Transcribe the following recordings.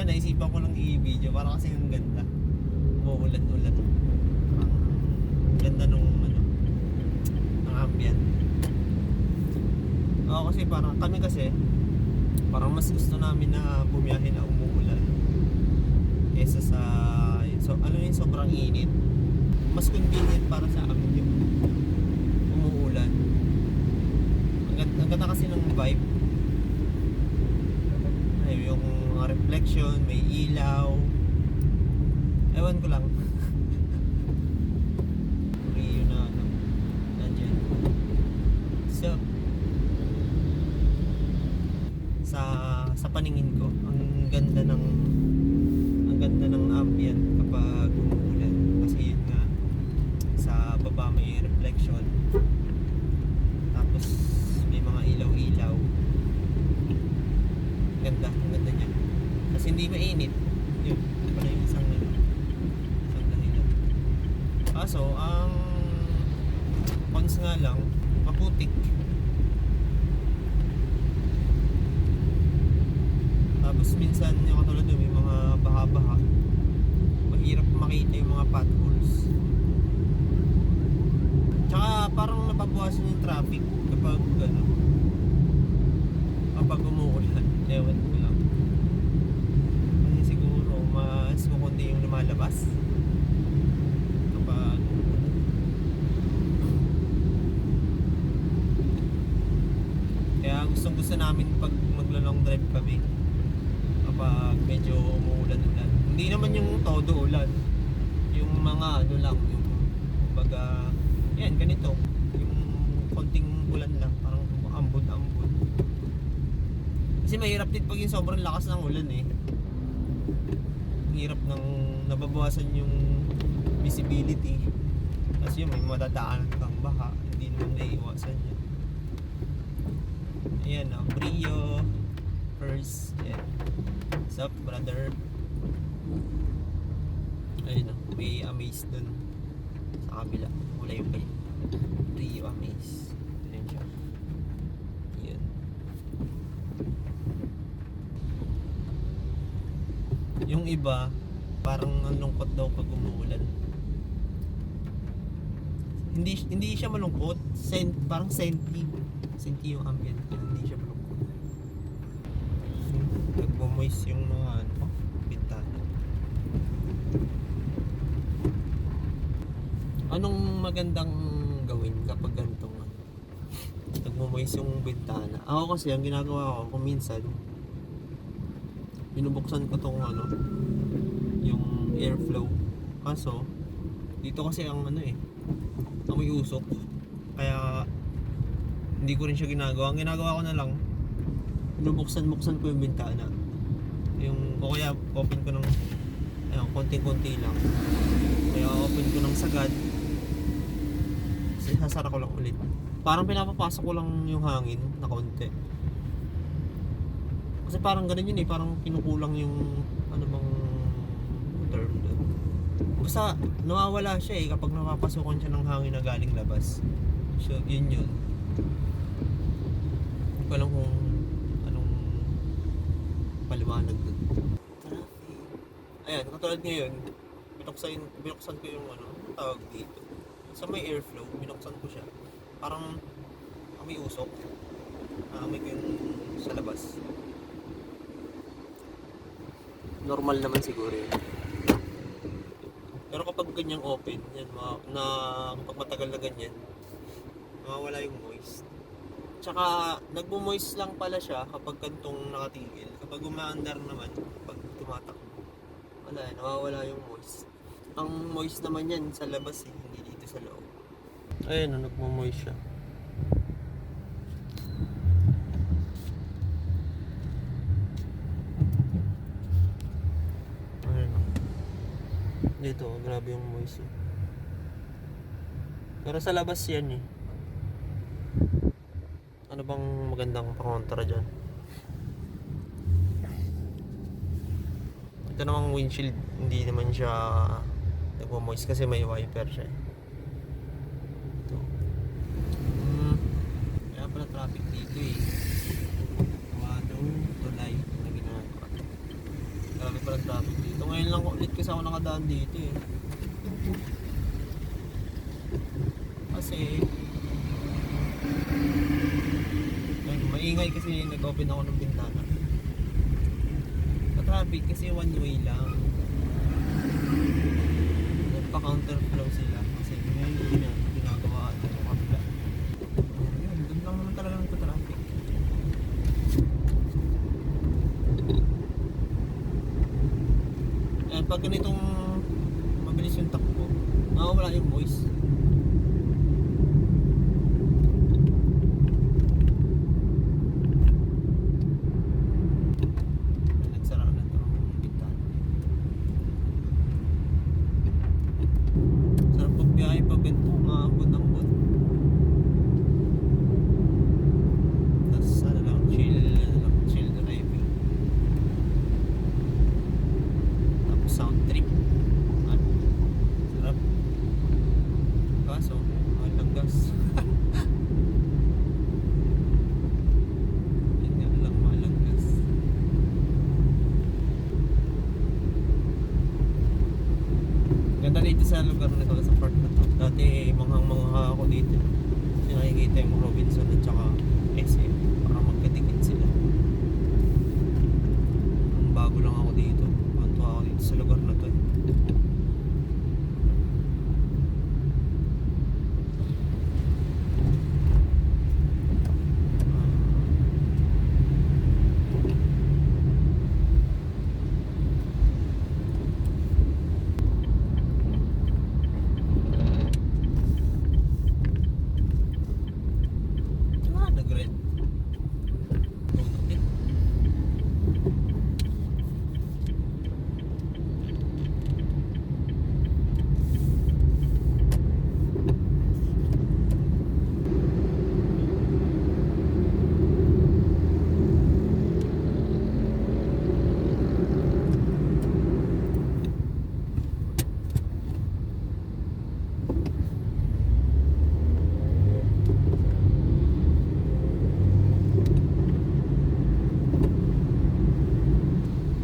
Kaya naisipan ko lang i-video para kasi ang ganda. Umuulan-ulan. Ang ganda nung ano, ng ambient. Oo, kasi parang kami kasi parang mas gusto namin na bumiyahe na umuulan kesa sa ano yung sobrang init. Mas convenient para sa amin yung umuulan. Ang ganda kasi ng vibe. Ay, yung mga reflection, may ilaw. Ewan ko lang. Rio na ano, nandiyan. So, sa paningin ko, ang ganda ng ambient kapag umuulan. Kasi yun nga, sa baba may reflection. Tapos may mga ilaw-ilaw. Ang ganda niya. Kasi hindi mainit. Yun, pala yung isang dahilan. Kaso, ang cons nga lang, maputik. Tapos minsan, yung katulad doon, may mga baha-baha. Mahirap makita yung mga potholes. Tsaka parang nababawasan yung traffic kapag kapag umuulan. Ewan ko lang. Kasi siguro mas kukundi yung lumalabas kapag kaya gustong-gusto namin pag maglo-long drive kami kapag medyo umuulan-ulan. Hindi naman yung todo ulan. Yung mga ano lang, yung baga, yan, ganito. Yung konting ulan lang, parang ambon-ambon. Kasi mahirap din pag yung sobrang lakas ng ulan eh. Hirap ng nababawasan yung visibility. Kasi yung may madadaanan kang baha, hindi naman naiiwasan yan. Ayan o, Brio first. Ayan. What's up, brother? Ayun o, may Amaze dun sa kabila. Wala yung kayo. Brio Amaze. Ayan siya. Ayan. Yung iba, parang ang lungkot daw pag umuulan. Hindi siya malungkot. Parang senti yung ambient. Hindi siya malungkot. Nagmo-moist yung mga bintana. Anong magandang gawin kapag ganitong nagmo-moist yung bintana? Ako kasi ang ginagawa ko kung minsan binubuksan ko tong yung airflow. Kaso dito kasi ang amoy usok. Kaya hindi ko rin siya ginagawa. Ang ginagawa ko na lang, binubuksan ko yung bintana. O kaya open ko ng konti-konti lang. Kaya open ko ng sagad. Sasara ko lang ulit. Parang pinapapasok ko lang yung hangin na konti. Kasi parang ganun yun eh. Parang kinukulang yung bang term doon. Basta nawawala siya eh kapag napapasokan siya ng hangin na galing labas. So yun. Hindi ko alam kung anong paliwanag doon. Ayan, katulad ngayon, binuksan ko yung tawag dito. Sa may airflow, binuksan ko siya. Parang amoy usok. Amoy ko yung sa labas. Normal naman siguro yun. Pero kapag ganyang open, yan, kapag matagal na ganyan, mawawala yung moist. Tsaka, nagmo-moist lang pala siya kapag kantong nakatigil. Kapag umaandar naman, kapag tumatakbo, nawawala yung moist. Ang moist naman yan sa labas eh, hindi dito sa loob. Ayun, nagmo-moist siya. Dito, grabe yung moist eh. Pero sa labas yan eh. Ano bang magandang pangontra dyan? Ito namang windshield, hindi naman siya nagmo-moist kasi may wiper siya eh. Ito. Kaya pala traffic dito eh. Tulay na ginagawa. Grabe lang ulit kasi ako nakadaan dito eh. Kasi maingay kasi nag-open ako ng bintana. Sa traffic kasi one way lang. Nagpa-counterflow sila kasi may ginagawa dito kabila. Yun, doon lang naman talaga nagpa-traffic. Pag ganitong mabilis yung takbo, nawawala yung voice. Nagsara na ito ang bintana. Sarap pagbiyahe pag ganito, maambon-ambon. Tapos ano lang, chill driving. Tapos sound trip. Ano, sarap. Kaso, mahal ng gas. Yun nga lang, mahal ng gas. Ganda dito sa lugar na to, sa part na to. Dati manghang-mangha ako dito. Kasi nakikita yung Robinson at saka SM para magkadikit sila. Bago lang ako dito. Tuwa ako dito sa lugar na to. Nag-red.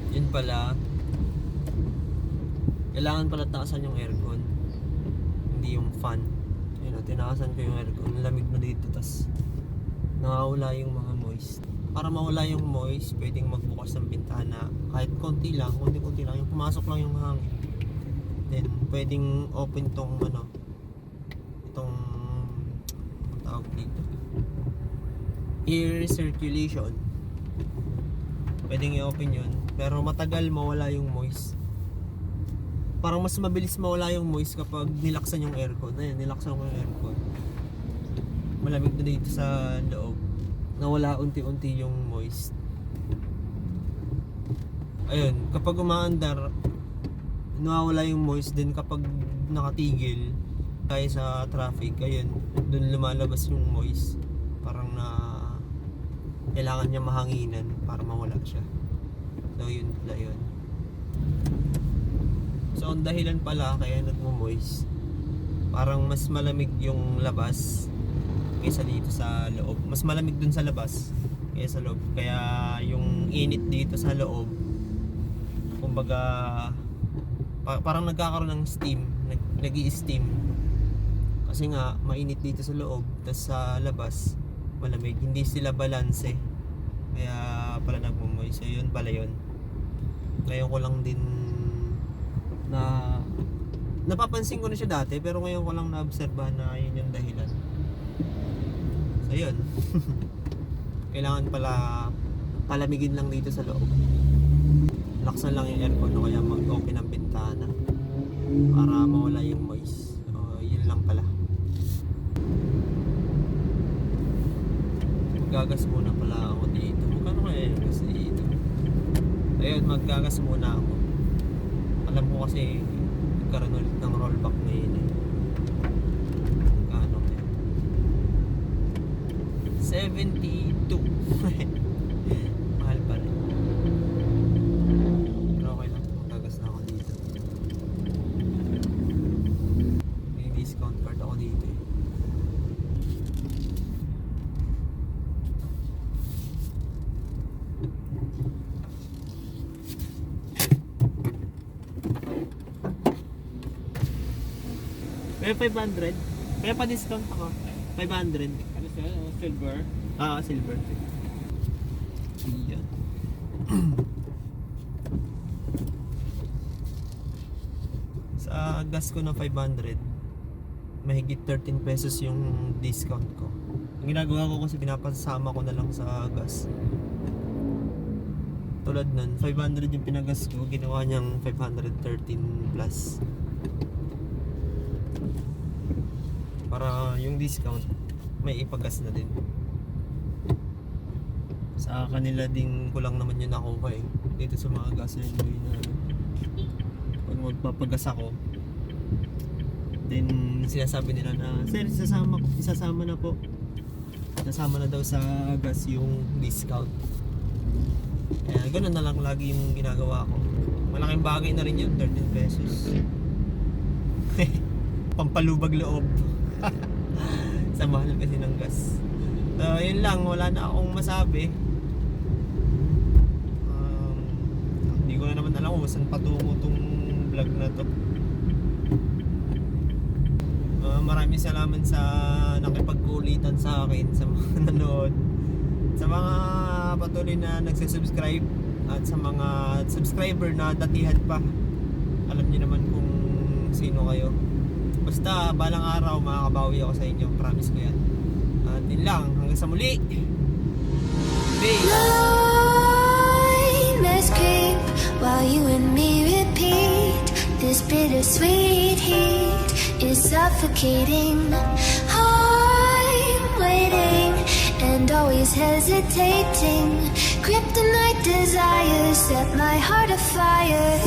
Yun pala, kailangan pala taasan yung aircon, hindi yung fan. Yun o, tinaasan ko yung aircon, lamig na dito, tas nakawala yung mga moist. Para mawala yung moist, pwedeng magbukas ng bintana kahit konti lang, konti lang, yung pumasok lang yung hangin. Then pwedeng open tong ano, itong ang tawag dito, air circulation. Pwedeng i-open yun, pero matagal mawala yung moist. Parang mas mabilis mawala yung moist kapag nilaksan yung aircon. Ayan, nilaksan ko yung aircon. Malamig na dito sa loob. Nawala unti-unti yung moist. Ayun, kapag umaandar, nawawala yung moist din kapag nakatigil tayo sa traffic. Ayun, dun lumalabas yung moist. Parang na kailangan niya mahanginan para mawala siya. So yun pala yun. So ang dahilan pala kaya nagmo-moist, parang mas malamig yung labas kaysa dito sa loob. Mas malamig dun sa labas kaysa sa loob. Kaya yung init dito sa loob, kumbaga parang nagkakaroon ng steam, nag-i-steam. Kasi nga mainit dito sa loob, tas sa labas malamig, hindi sila balanse. Kaya pala nagmo-moist. So yun pala yun. Ngayon ko lang din na napapansin ko na siya dati, pero ngayon ko lang naobserbahan na yun yung dahilan. So yun. Kailangan pala palamigin lang dito sa loob. Laksan lang yung aircon o kaya mag-open ang bintana para mawala yung moist. So yun lang pala. Maggagas muna pala ako dito. Magkano kaya yung gas dito? Ayun, maggagas muna ako. Alam ko kasi nagkaroon ulit ng rollback ngayon eh. Magkano kaya? 72. Mahal pa rin. Pero okay lang, maggagas na ako dito. May discount card ako dito eh. Eh, 500. Kaya pa-discount ako. 500. Ano siya? Silver? Silver. Yan. Sa gas ko na 500, mahigit 13 pesos yung discount ko. Ang ginagawa ko kasi pinapasama ko na lang sa gas. Tulad nun, 500 yung pinagas ko, ginawa niyang 513 plus. Para yung discount, may ipagas na din. Sa kanila din ko lang naman yun nakuha eh. Dito sa mga gasoline boy na pag magpapagas ako, then sinasabi nila na, sir, isasama na po. Isasama na daw sa gas yung discount. Kaya ganun na lang lagi yung ginagawa ko. Malaking bagay na rin yun, 13 pesos. Pampalubag loob. Sa mahal kasi ng gas. So yun lang, wala na akong masabi. Hindi ko na naman alam kung saan patungo tong vlog na to. Maraming salamat sa nakipagkulitan sa akin, sa mga nanood, sa mga patuloy na nagsasubscribe, at sa mga subscriber na datihan pa. Alam niyo naman kung sino kayo. Basta balang araw makakabawi ako sa inyo, promise ko yan. At yun lang, hanggang sa muli. Peace! Nightmares creep while you and me repeat. This bittersweet heat is suffocating. I'm waiting and always hesitating. Kryptonite desires set my heart afire.